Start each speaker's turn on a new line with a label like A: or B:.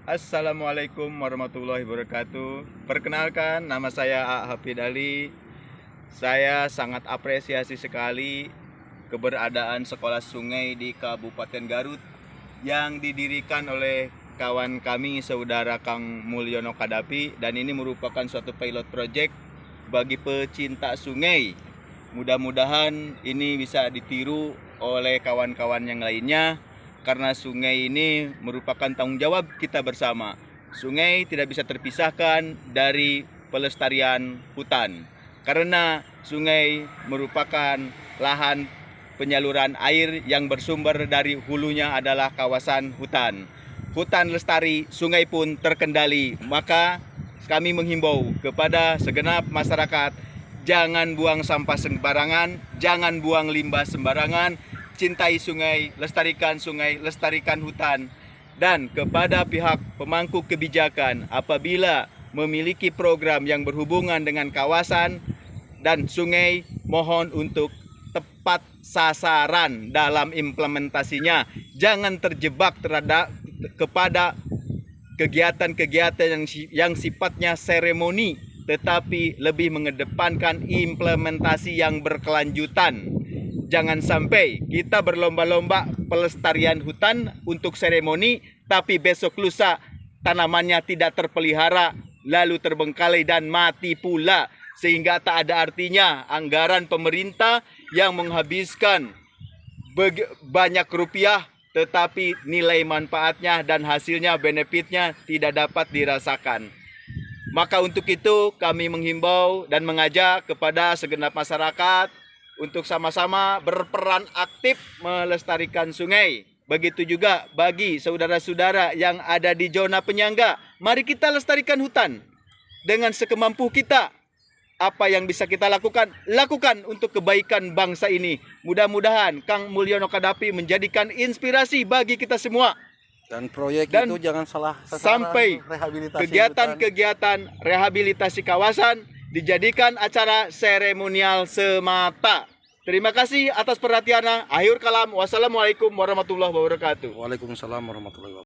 A: Assalamualaikum warahmatullahi wabarakatuh. Perkenalkan, nama saya A. Hafid Ali. Saya sangat apresiasi sekali keberadaan sekolah sungai di Kabupaten Garut yang didirikan oleh kawan kami, saudara Kang Mulyono Kadapi, dan ini merupakan suatu pilot project bagi pecinta sungai. Mudah-mudahan ini bisa ditiru oleh kawan-kawan yang lainnya, karena sungai ini merupakan tanggung jawab kita bersama. Sungai tidak bisa terpisahkan dari pelestarian hutan, karena sungai merupakan lahan penyaluran air yang bersumber dari hulunya adalah kawasan hutan. Hutan lestari, sungai pun terkendali. Maka kami menghimbau kepada segenap masyarakat, jangan buang sampah sembarangan, jangan buang limbah sembarangan, cintai sungai, lestarikan hutan. Dan kepada pihak pemangku kebijakan, apabila memiliki program yang berhubungan dengan kawasan dan sungai, mohon untuk tepat sasaran dalam implementasinya. Jangan terjebak kepada kegiatan-kegiatan yang sifatnya seremoni, tetapi lebih mengedepankan implementasi yang berkelanjutan. Jangan sampai kita berlomba-lomba pelestarian hutan untuk seremoni, tapi besok lusa tanamannya tidak terpelihara, lalu terbengkalai dan mati pula. Sehingga tak ada artinya anggaran pemerintah yang menghabiskan banyak rupiah, tetapi nilai manfaatnya dan hasilnya, benefitnya tidak dapat dirasakan. Maka untuk itu kami menghimbau dan mengajak kepada segenap masyarakat untuk sama-sama berperan aktif melestarikan sungai. Begitu juga bagi saudara-saudara yang ada di zona penyangga. Mari kita lestarikan hutan dengan sekemampu kita. Apa yang bisa kita lakukan, lakukan untuk kebaikan bangsa ini. Mudah-mudahan Kang Mulyono Kadapi menjadikan inspirasi bagi kita semua.
B: Dan proyek itu jangan salah sasaran,
A: sampai kegiatan-kegiatan rehabilitasi kawasan dijadikan acara seremonial semata. Terima kasih atas perhatiannya. Akhir kalam. Wassalamualaikum warahmatullahi wabarakatuh.
B: Waalaikumsalam warahmatullahi wabarakatuh.